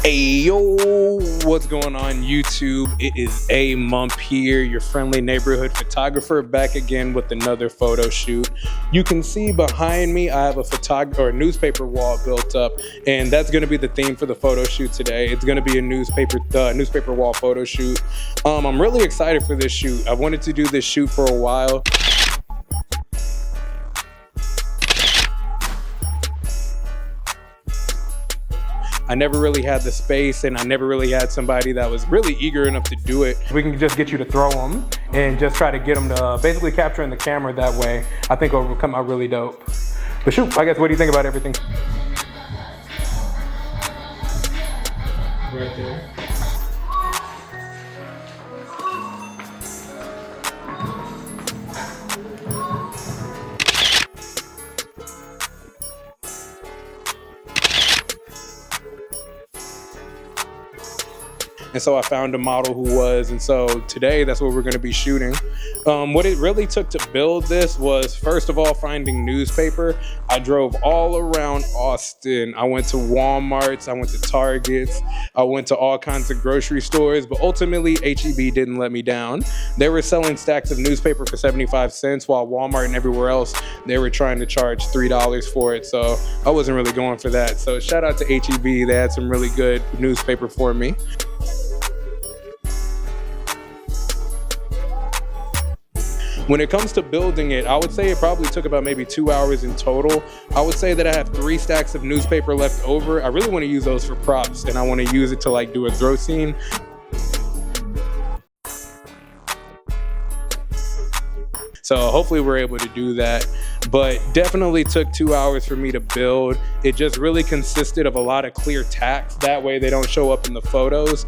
Hey yo, what's going on YouTube? It is A Mump here, your friendly neighborhood photographer, back again with another photo shoot. You can see behind me I have a newspaper wall built up, and that's going to be the theme for the photo shoot today. It's going to be a newspaper wall photo shoot. I'm really excited for this shoot. I've wanted to do this shoot for a while. I never really had the space, and I never really had somebody that was really eager enough to do it. We can just get you to throw them and just try to get them to basically capture in the camera that way. I think it'll come out really dope. But shoot, I guess, what do you think about everything? Right there. And so I found a model who was, and so today that's what we're going to be shooting. What it really took to build this was, first of all, finding newspaper. I drove all around Austin. I went to Walmarts, I went to Targets, I went to all kinds of grocery stores, but ultimately HEB didn't let me down. They were selling stacks of newspaper for 75 cents, while Walmart and everywhere else, they were trying to charge $3 for it. So I wasn't really going for that. So shout out to HEB, they had some really good newspaper for me. When it comes to building it, I would say it probably took about maybe 2 hours in total. I would say that I have 3 stacks of newspaper left over. I really want to use those for props, and I want to use it to like do a throw scene. So hopefully we're able to do that, but definitely took 2 hours for me to build. It just really consisted of a lot of clear tacks. That way they don't show up in the photos.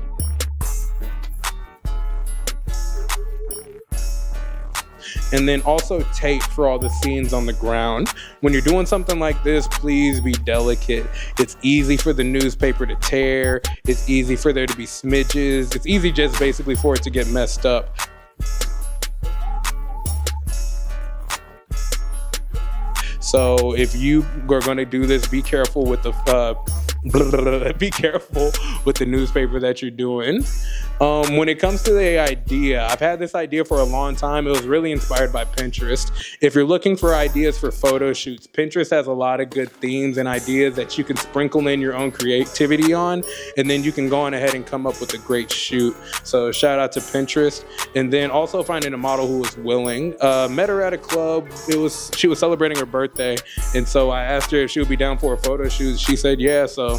And then also tape for all the scenes on the ground. When you're doing something like this, please be delicate. It's easy for the newspaper to tear. It's easy for there to be smidges. It's easy just basically for it to get messed up. So if you are going to do this, be careful with the newspaper that you're doing. When it comes to the idea, I've had this idea for a long time. It was really inspired by Pinterest. If you're looking for ideas for photo shoots, Pinterest has a lot of good themes and ideas that you can sprinkle in your own creativity on, and then you can go on ahead and come up with a great shoot. So shout out to Pinterest. And then also finding a model who was willing. Met her at a club. She was celebrating her birthday, and so I asked her if she would be down for a photo shoot. She said yeah, so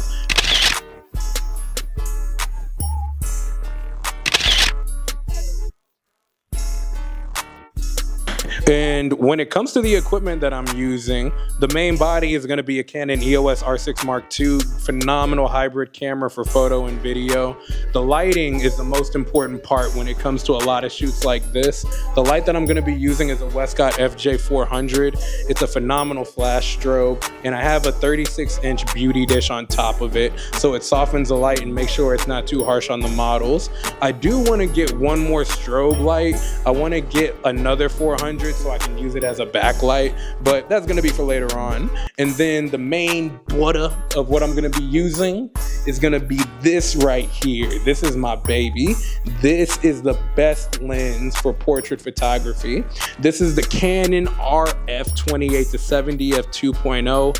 and when it comes to the equipment that I'm using, the main body is going to be a Canon EOS R6 Mark II, phenomenal hybrid camera for photo and video. The lighting is the most important part when it comes to a lot of shoots like this. The light that I'm going to be using is a Westcott FJ400. It's a phenomenal flash strobe, and I have a 36-inch beauty dish on top of it, so it softens the light and makes sure it's not too harsh on the models. I do want to get one more strobe light. I want to get another 400 so I can use it as a backlight, but that's going to be for later on. And then the main butter of what I'm going to be using is going to be this right here. This is my baby. This is the best lens for portrait photography. This is the Canon RF 28-70 f2.0.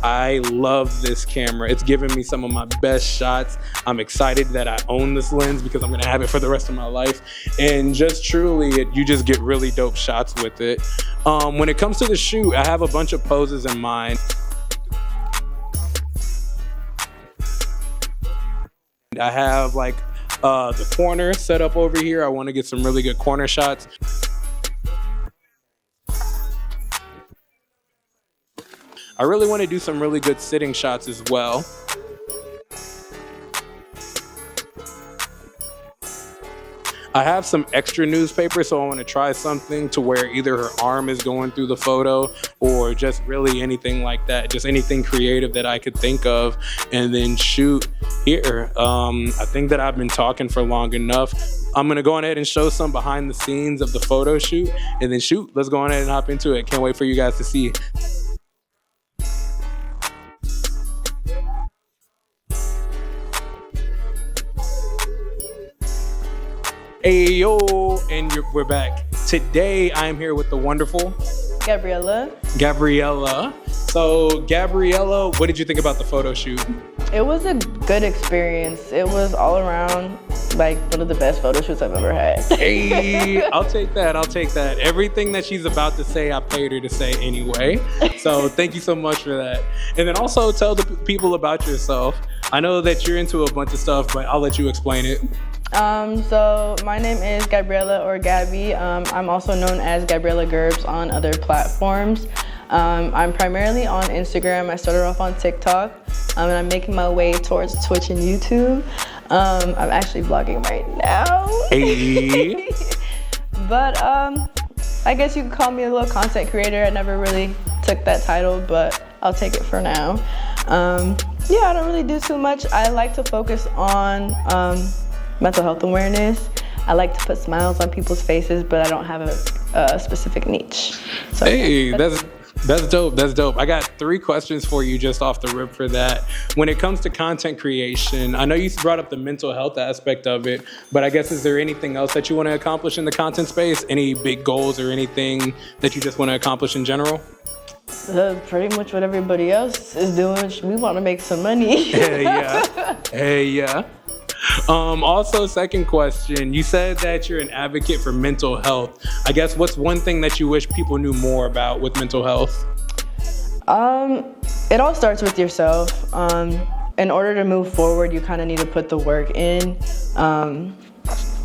I love this camera. It's given me some of my best shots. I'm excited that I own this lens because I'm gonna have it for the rest of my life. And just truly, you just get really dope shots with it. When it comes to the shoot, I have a bunch of poses in mind. I have like the corner set up over here. I wanna get some really good corner shots. I really want to do some really good sitting shots as well. I have some extra newspaper, so I want to try something to where either her arm is going through the photo or just really anything like that, just anything creative that I could think of, and then shoot here. I think that I've been talking for long enough. I'm going to go ahead and show some behind the scenes of the photo shoot, and then shoot, let's go ahead and hop into it. Can't wait for you guys to see. Hey yo, and we're back. Today I am here with the wonderful Gabriella. So Gabriella, what did you think about the photo shoot? It was a good experience. It was all around like one of the best photo shoots I've ever had. Hey, I'll take that. Everything that she's about to say, I paid her to say anyway. So thank you so much for that. And then also tell the people about yourself. I know that you're into a bunch of stuff, but I'll let you explain it. So my name is Gabriella, or Gabby. I'm also known as Gabriella Gerbs on other platforms. I'm primarily on Instagram. I started off on TikTok, and I'm making my way towards Twitch and YouTube. I'm actually vlogging right now. Hey. But I guess you could call me a little content creator. I never really took that title, but I'll take it for now. Yeah, I don't really do too much. I like to focus on mental health awareness. I like to put smiles on people's faces, but I don't have a specific niche. So hey, that's dope. I got 3 questions for you just off the rip for that. When it comes to content creation, I know you brought up the mental health aspect of it, but I guess is there anything else that you want to accomplish in the content space? Any big goals or anything that you just want to accomplish in general? Pretty much what everybody else is doing. We want to make some money. Hey, yeah. Also, second question, you said that you're an advocate for mental health. I guess what's one thing that you wish people knew more about with mental health? It all starts with yourself. In order to move forward, you kind of need to put the work in,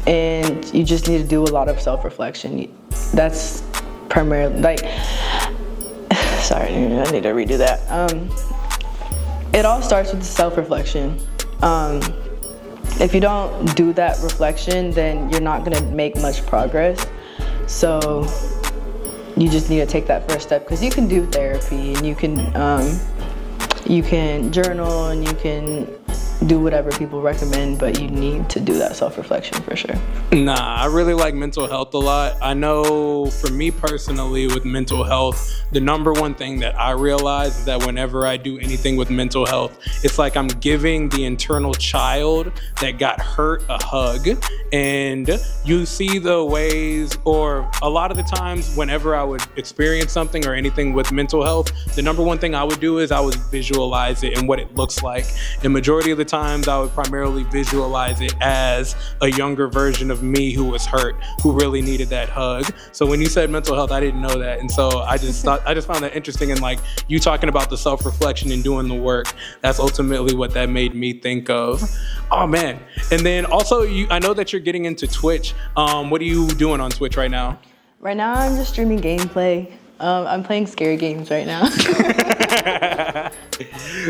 and you just need to do a lot of self-reflection. That's primarily, like, sorry, I need to redo that. It all starts with self-reflection. If you don't do that reflection, then you're not gonna make much progress. So you just need to take that first step, because you can do therapy and you can journal and you can do whatever people recommend, but you need to do that self-reflection for sure. Nah, I really like mental health a lot. I know for me personally with mental health, the number one thing that I realize is that whenever I do anything with mental health, it's like I'm giving the internal child that got hurt a hug. And you see the ways, or a lot of the times whenever I would experience something or anything with mental health, the number one thing I would do is I would visualize it and what it looks like. And majority of the times I would primarily visualize it as a younger version of me who was hurt, who really needed that hug. So when you said mental health, I didn't know that. And so I just found that interesting, and like you talking about the self-reflection and doing the work, that's ultimately what that made me think of. Oh man. And then also I know that you're getting into Twitch. What are you doing on Twitch right now? Right now I'm just streaming gameplay. I'm playing scary games right now.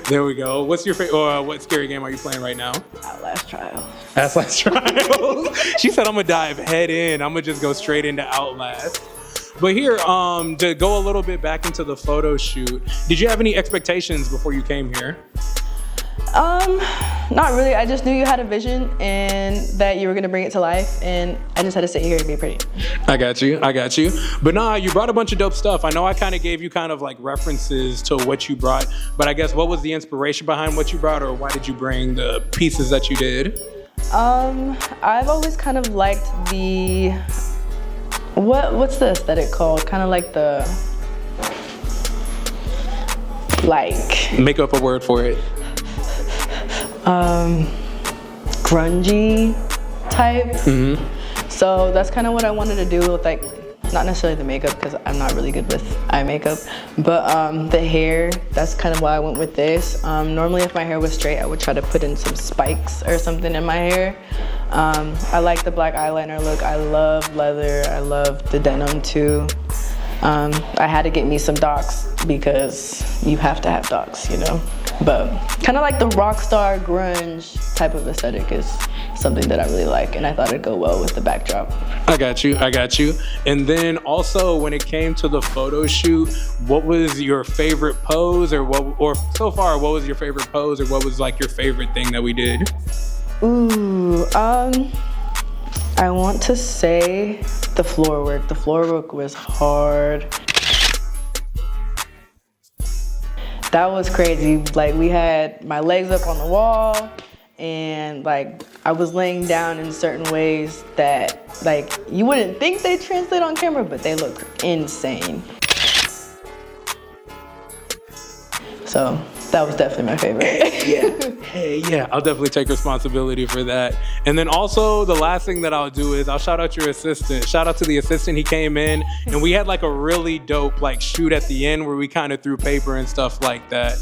There we go. What's your favorite, what scary game are you playing right now? Outlast Trials. Outlast Trials. She said I'm gonna dive head in. I'm gonna just go straight into Outlast. But here, to go a little bit back into the photo shoot, did you have any expectations before you came here? Not really. I just knew you had a vision and that you were gonna bring it to life, and I just had to sit here and be pretty. I got you. But nah, you brought a bunch of dope stuff. I know I kind of gave you kind of like references to what you brought, but I guess what was the inspiration behind what you brought, or why did you bring the pieces that you did? I've always kind of liked the, what's the aesthetic called? Kind of like the, like. Make up a word for it. Grungy type. Mm-hmm. So that's kind of what I wanted to do with, like, not necessarily the makeup, because I'm not really good with eye makeup, but the hair, that's kind of why I went with this. Normally if my hair was straight, I would try to put in some spikes or something in my hair. I like the black eyeliner look. I love leather. I love the denim too. I had to get me some docs because you have to have docs, you know? But kind of like the rock star grunge type of aesthetic is something that I really like, and I thought it'd go well with the backdrop. I got you. And then also when it came to the photo shoot, what was your favorite pose, or so far, what was your favorite pose, or what was like your favorite thing that we did? Ooh, I want to say the floor work. The floor work was hard. That was crazy. Like, we had my legs up on the wall, and like I was laying down in certain ways that like you wouldn't think they translate on camera, but they look insane. So that was definitely my favorite. Yeah, I'll definitely take responsibility for that. And then also the last thing that I'll do is I'll shout out your assistant. Shout out to the assistant. He came in and we had like a really dope like shoot at the end where we kind of threw paper and stuff like that.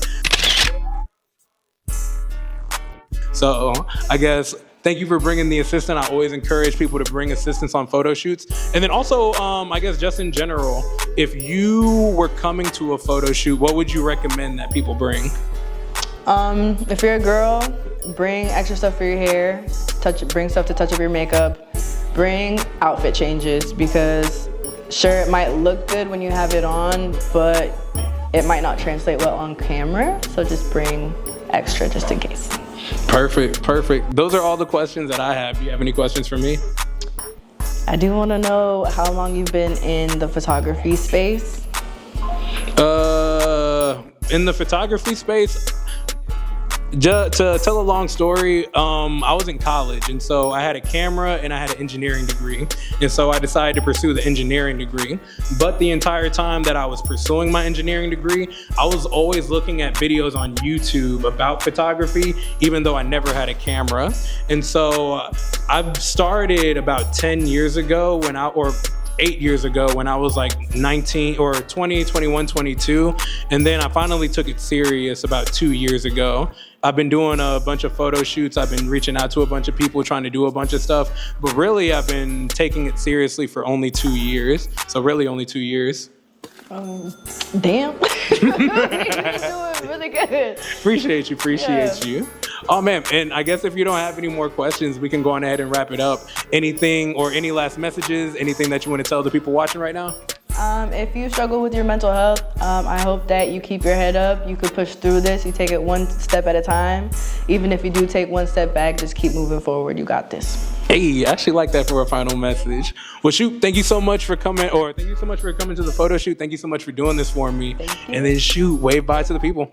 So I guess thank you for bringing the assistant. I always encourage people to bring assistants on photo shoots. And then also, I guess just in general, if you were coming to a photo shoot, what would you recommend that people bring? If you're a girl, bring extra stuff for your hair, bring stuff to touch up your makeup, bring outfit changes, because sure, it might look good when you have it on, but it might not translate well on camera. So just bring extra just in case. Perfect. Those are all the questions that I have. Do you have any questions for me? I do want to know how long you've been in the photography space. In the photography space, to tell a long story, I was in college, and so I had a camera and I had an engineering degree, and so I decided to pursue the engineering degree. But the entire time that I was pursuing my engineering degree, I was always looking at videos on YouTube about photography, even though I never had a camera. And so I've started about 10 years ago or 8 years ago when I was like 19 or 20, 21, 22. And then I finally took it serious about 2 years ago. I've been doing a bunch of photo shoots. I've been reaching out to a bunch of people, trying to do a bunch of stuff. But really, I've been taking it seriously for only 2 years. So really only 2 years. Damn. You're doing really good. Appreciate you. Oh man, and I guess if you don't have any more questions, we can go on ahead and wrap it up. Anything or any last messages, anything that you want to tell the people watching right now? If you struggle with your mental health, I hope that you keep your head up. You could push through this. You take it one step at a time. Even if you do take one step back, just keep moving forward. You got this. Hey, I actually like that for a final message. Well, shoot, thank you so much for coming, to the photo shoot. Thank you so much for doing this for me. Thank you. And then shoot, wave bye to the people.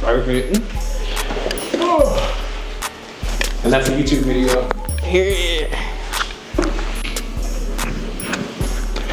Perfect. And that's a YouTube video. Here.